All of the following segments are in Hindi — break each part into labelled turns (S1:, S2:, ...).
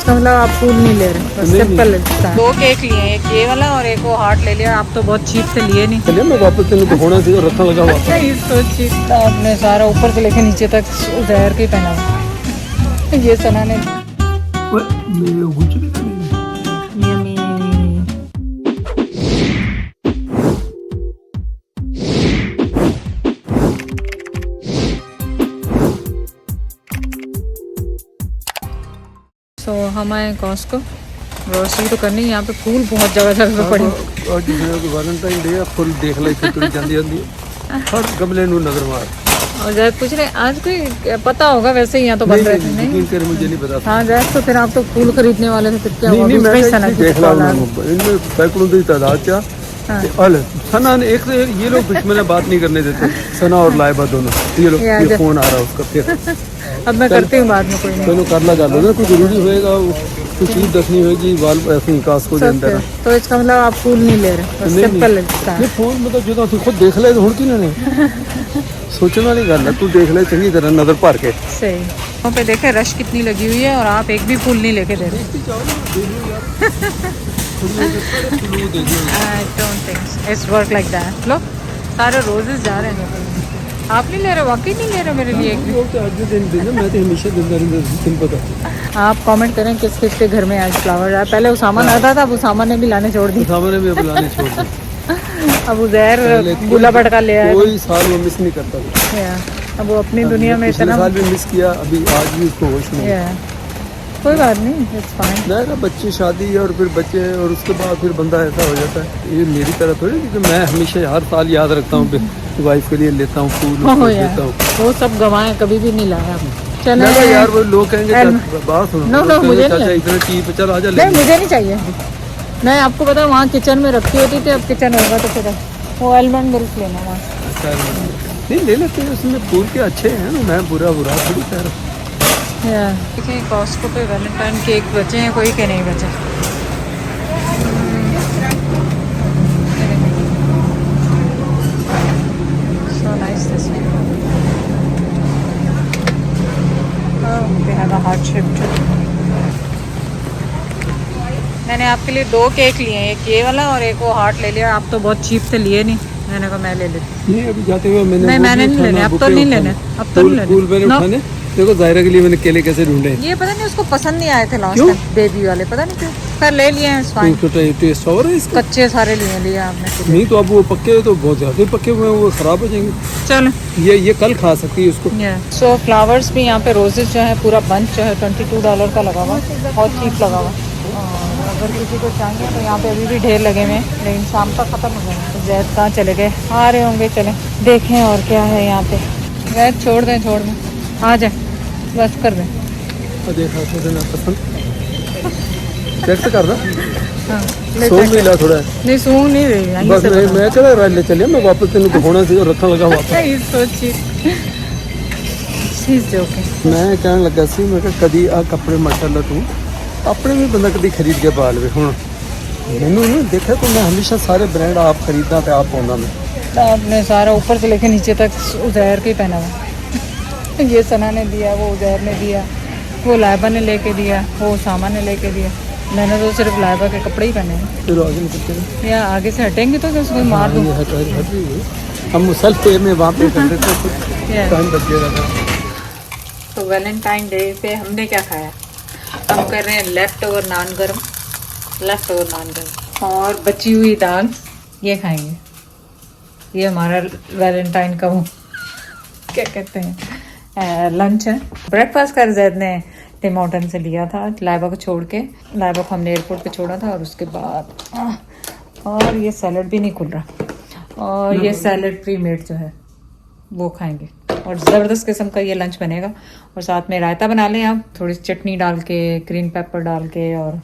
S1: इसका मतलब आप फूल नहीं ले रहे, बस सिंपल है। 2 केक लिए, एक ये वाला और एक वो हार्ट ले लिया। आप तो बहुत चीप से लिए नहीं।
S2: चलिए मैं वापस तेन होना चाहिए रखा लगा हुआ था।
S1: तो चीप आपने सारा ऊपर से लेके नीचे तक जहर के पहना हुआ। ये सना ने तो हम आए कॉस्को, ग्रोसरी तो करनी। यहाँ पे फूल बहुत जगह जगह पे पड़े।
S2: और जिसने वैलेंटाइन डे फुल देख ले तुरी जांदी जांदी हर गमले नु नजर मार।
S1: और जैद पूछ रहे आज कोई पता होगा वैसे ही यहाँ तो बन रहे थे। नहीं
S2: कर मुझे नहीं पता।
S1: हाँ जैद तो फिर आप तो फूल खरीदने वाले थे, फिर क्या हुआ?
S2: नहीं मैं देख रहा हूँ इनमें सैकड़ों की तादाद क्या सना ने एक ये लोग दुश्मन बात नहीं करने देते। सना और लाइबा दोनों ये लोग ये फोन आ रहा है उसका। फिर
S1: अब मैं करती हूँ बाद में, कोई नहीं।
S2: चलो कर लगा लो ना, कुछ जरूरी होएगा कुछ चीज दसनी होगी वाल ऐसे ही कास को अंदर।
S1: तो इसका मतलब आप फूल नहीं ले रहे, बस सिंपल है।
S2: ये फोन मतलब जो तू खुद देख ले हुण की ने सोचने वाली गल है। तू देख ले चंगी तरह नजर भर के।
S1: सही वहाँ पे देखे रश कितनी लगी हुई है और आप एक भी फूल नहीं लेके दे रहे। I don't think it's work like that. लो सारे रोजेस जा रहे हैं। आप नहीं ले रहे, वाकई नहीं ले रहे मेरे लिए एक भी।
S2: मैं तो हमेशा दिन पता।
S1: आप कमेंट करें किस किस के घर में आज फ्लावर आया। पहले उसामा आता था, अब उसामा ने भी लाने छोड़ दी।
S2: उसामा ने भी अब लाने छोड़ दी।
S1: अब उजैर गुला भटका ले आया।
S2: कोई साल वो मिस नहीं करता।
S1: अब वो अपनी दुनिया में इतना
S2: साल भी मिस किया, अभी आज भी उसको होश नहीं।
S1: कोई बात नहीं, इट्स फाइन।
S2: ना बच्चे शादी और फिर बच्चे और उसके बाद फिर बंदा ऐसा हो जाता है। ये मेरी तरह थोड़ी, क्योंकि मैं हमेशा हर साल याद रखता हूँ वाइफ के लिए लेता हूँ फूल लेता हूँ।
S1: वो सब गवाए कभी भी नहीं लाया। चलो
S2: यार वो लोग कहेंगे बात सुनो।
S1: नो मुझे नहीं,
S2: इतना चीप चल आजा।
S1: नहीं मुझे नहीं चाहिए। मैं आपको पता वहाँ किचन में रखी होती थी, अब किचन होगा तो फिर वो आलमंड मिल्क लेना वहाँ।
S2: नहीं ले लेते हैं, उसमें फूल के अच्छे हैं ना। मैं बुरा थोड़ी कह रहा हूँ।
S1: देखिए कॉस्को पे वैलेंटाइन केक बचे हैं, कोई के नहीं बचे। So nice this one. Oh, they have a heart shape too. मैंने आपके लिए 2 केक लिए हैं, एक ये वाला और एक वो हार्ट ले लिया। आप तो बहुत चीप से लिए नहीं, मैंने कहा मैं ले लेती।
S2: नहीं अभी जाते हुए मैंने
S1: मैंने नहीं लेने, अब तो नहीं लेने, अब तो नहीं लेने।
S2: देखो जायरा के लिए मैंने केले कैसे ढूंढे।
S1: ये पता नहीं उसको पसंद नहीं आए थे लास्ट टाइम बेबी वाले, पता नहीं क्यों। खैर ले लिए हैं, फाइन।
S2: टेस्ट और है इसका।
S1: कच्चे सारे लिए आपने।
S2: नहीं तो अब वो पक्के तो बहुत ज्यादा पक्के हुए हैं, वो खराब हो जाएंगे।
S1: चलो
S2: ये कल खा सकती है उसको।
S1: सो फ्लावर्स भी यहाँ पे रोजेस जो है पूरा बंच जो है $22 का लगा हुआ, बहुत चीप लगा हुआ। अगर किसी को चाहिए तो यहाँ पे अभी भी ढेर लगे हुए हैं, लेकिन शाम तक खत्म हो जाएंगे। जैद कहाँ चले गए, आ रहे होंगे। चले देखें और क्या है यहाँ पे। जैद छोड़ दें आ जाए, बस कर दें।
S2: देखा पसंद चेक कर रहा।
S1: हाँ
S2: सूंघ मिला थोड़ा
S1: नहीं, सूंघ नहीं रही
S2: बस। मैं चला ले चलिए, मैं वापस तेन होना चाहिए रखा लगा हुआ था। मैं कहने लगा सी, मैं कभी आ कपड़े माशाल्लाह तू अपने भी बंदा कभी खरीद के पा ले। हूँ मैनू नहीं देखा तो मैं हमेशा सारे ब्रांड आप खरीदना तो आप पाना। मैं
S1: आपने सारा ऊपर से लेके नीचे तक उजैर के पहना हुआ। ये सना ने दिया, वो उजैर ने दिया, वो लाइबा ने लेके दिया, वो उसामा ने लेके दिया। मैंने तो सिर्फ लाइबा के कपड़े ही पहने हैं।
S2: फिर आगे निकलते हैं
S1: या आगे से हटेंगे तो उसको मार दूँ।
S2: हम मुसल पे में वहाँ पे कर देते टाइम बच गया।
S1: तो वैलेंटाइन डे पे हमने क्या खाया? हम कर रहे हैं लेफ्ट ओवर नान गरम, और बची हुई दाल ये खाएंगे। ये हमारा वैलेंटाइन का वो क्या कहते हैं लंच है। ब्रेकफास्ट कर जैद ने टिम हॉर्टन से लिया था लाइबा को छोड़ के। लाइबा को हमने एयरपोर्ट पे छोड़ा था और उसके बाद और ये सैलड भी नहीं खुल रहा, और ये सैलड प्री मेड जो है वो खाएंगे। और ज़बरदस्त किस्म का ये लंच बनेगा। और साथ में रायता बना लें आप, थोड़ी चटनी डाल के, ग्रीन पेपर डाल के, और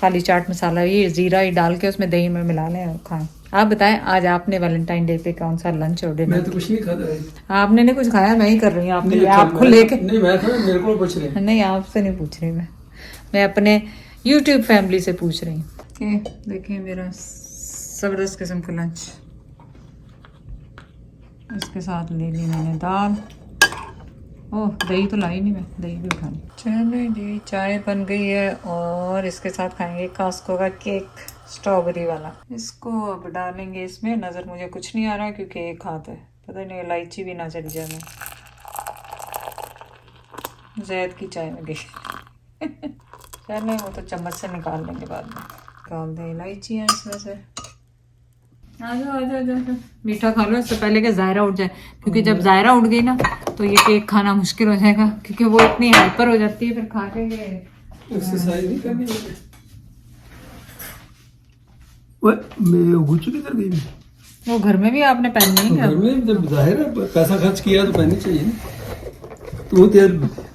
S1: खाली चाट मसाला ये जीरा ही डाल के उसमें दही में मिला लें और खाएं। आप बताएं आज आपने वैलेंटाइन डे पे कौन सा लंच और डिनर?
S2: मैं तो कुछ नहीं खाता।
S1: आपने नहीं कुछ खाया, मैं ही कर रही हूँ आपके लिए। आपको लेके
S2: नहीं मैं मेरे को पूछ रहे।
S1: नहीं आपसे नहीं पूछ रही मैं अपने YouTube फैमिली से पूछ रही हूँ। देखिए मेरा ज़बरदस्त किस्म का लंच। इसके साथ ले ली मैंने दाल ओह दही तो लाई नहीं मैं, दही भी उठानी। चलो जी चाय बन गई है और इसके साथ खाएंगे कास्को का केक स्ट्रॉबेरी वाला। इसको अब डालेंगे इसमें। नज़र मुझे कुछ नहीं आ रहा है क्योंकि एक हाथ है, पता नहीं इलायची भी ना चली जाए। मैं जैद की चाय में गई चल नहीं, वो तो चम्मच से निकाल लेंगे बाद में। निकाल दें इलायचियाँ इसमें से। आ जाओ आ जाओ आ जाओ, मीठा खा लो इससे पहले कि जायरा उठ जाए, क्योंकि जब जायरा उठ गई ना तो ये केक खाना मुश्किल हो जाएगा, क्योंकि वो इतनी हाइपर हो जाती है फिर खा के।
S2: एक्सरसाइज नहीं करनी है। मैं गुच्ची किधर गई?
S1: वो घर में भी आपने पहननी है क्या?
S2: घर में जब जाहिर है पैसा खर्च किया तो पहननी चाहिए। तू तो यार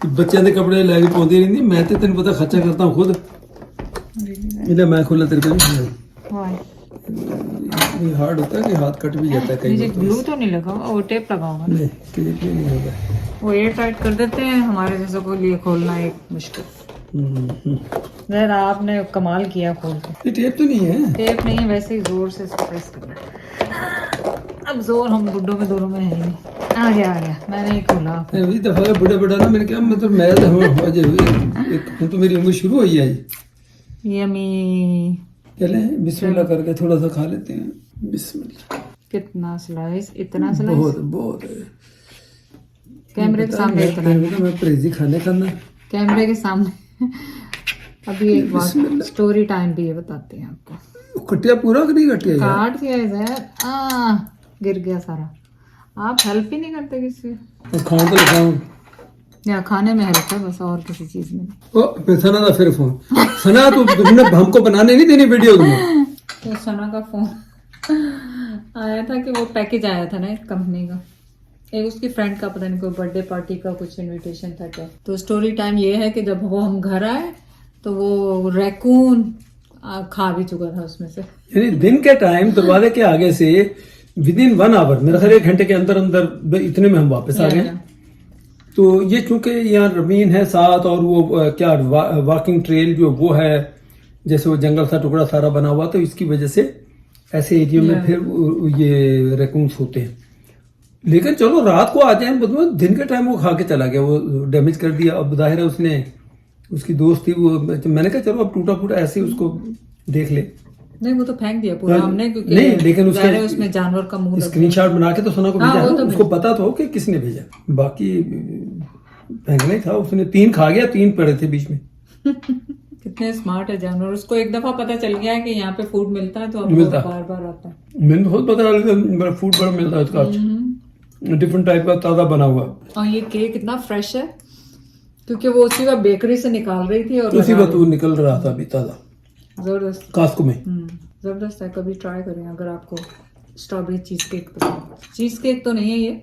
S2: बच्चों के कपड़े लैके पाਉਂਦੀ ਰਹਿੰਦੀ, मैं तो तेन पता खर्चा करता हूँ खुद। इन्हें मैं खोला तेरे को नहीं। ये हार्ड होता है कि हाथ कट भी जाता है कई बार।
S1: ग्लू तो नहीं लगा, वो टेप लगाऊंगा।
S2: नहीं क्लिप नहीं होगा,
S1: वो एयर टाइट कर देते हैं। हमारे जैसे को लिए खोलना एक मुश्किल। जरा आपने कमाल किया खोल के।
S2: ये टेप तो नहीं है?
S1: टेप नहीं है, वैसे ही जोर से इसको प्रेस करना है। अब जोर हम बुड्ढों में दोनों में है ही नहीं। आ गया मैंने ही खोला।
S2: अभी दफा बड़े बड़ा ना मैंने क्या मतलब मैं तो हम तो मेरी उम्र शुरू हुई है।
S1: यमी।
S2: चले बिस्मिल्लाह करके थोड़ा सा खा लेते हैं। बिस्मिल्लाह।
S1: कितना स्लाइस, इतना स्लाइस?
S2: बहुत बहुत है।
S1: कैमरे के सामने इतना?
S2: मैं परहेजी खाने खाना
S1: कैमरे के सामने। अभी एक बात स्टोरी टाइम भी ये बताते हैं आपको।
S2: कटिया पूरा कि नहीं कटिया?
S1: काट दिया यार, गिर गया सारा। आप हेल्प ही नहीं करते किसी
S2: और खाने तो लगा हूँ
S1: या खाने में हेल्प है बस, और किसी चीज में।
S2: ओ सना का फिर फोन। सना तुमने हमको बनाने नहीं देनी वीडियो तुम्हें।
S1: तो सना का फोन आया था कि वो पैकेज आया था ना एक कंपनी का, एक उसकी फ्रेंड का, पता नहीं कोई बर्थडे पार्टी का कुछ इनविटेशन था क्या। तो स्टोरी टाइम ये है कि जब वो हम घर आए तो वो रैकून खा भी चुका था उसमें से।
S2: यानी दिन के टाइम दरवाजे के आगे से विद इन 1 आवर, मेरा ख्याल 1 घंटे के अंदर अंदर इतने में हम वापस आ गए। तो ये चूंकि यहाँ रमीन है साथ और वो क्या वॉकिंग ट्रेल जो वो है, जैसे वो जंगल सा टुकड़ा सारा बना हुआ, तो इसकी वजह से ऐसे एरिया में फिर ये रैकून्स होते हैं। लेकिन चलो रात को आ जाए, मतलब दिन के टाइम वो खा के चला गया, वो डैमेज कर दिया। अब जाहिर है उसने, उसकी दोस्त थी वो, मैंने कहा चलो अब टूटा फूटा ऐसे ही उसको देख ले।
S1: नहीं वो तो फेंक दिया पूरा हमने, क्योंकि
S2: नहीं लेकिन
S1: उसमें जानवर का मुंह
S2: स्क्रीनशॉट बना के तो सोना को भेजा, तो उसको पता तो हो कि किसने भेजा। बाकी फेंकना ही था। उसने 3 खा गया, 3 पड़े थे बीच में।
S1: कितने स्मार्ट है जानवर। उसको एक दफा पता चल गया है कि यहाँ पे फूड मिलता है तो अब बार बार आता है।
S2: मैंने बहुत पता लगा फूड बड़ा मिलता है उसका, डिफरेंट टाइप का ताजा बना हुआ।
S1: और ये केक इतना फ्रेश है क्योंकि वो उसी वक्त बेकरी से निकाल रही थी और
S2: उसी वक्त वो निकल रहा था अभी ताजा
S1: जबरदस्त
S2: कास्को में।
S1: जबरदस्त है। कभी ट्राई करें अगर आपको स्ट्रॉबेरी चीज केक पसंद। चीज केक तो नहीं है ये,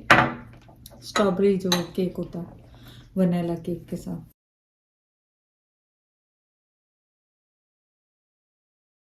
S1: स्ट्रॉबेरी जो केक होता है वनीला केक के साथ।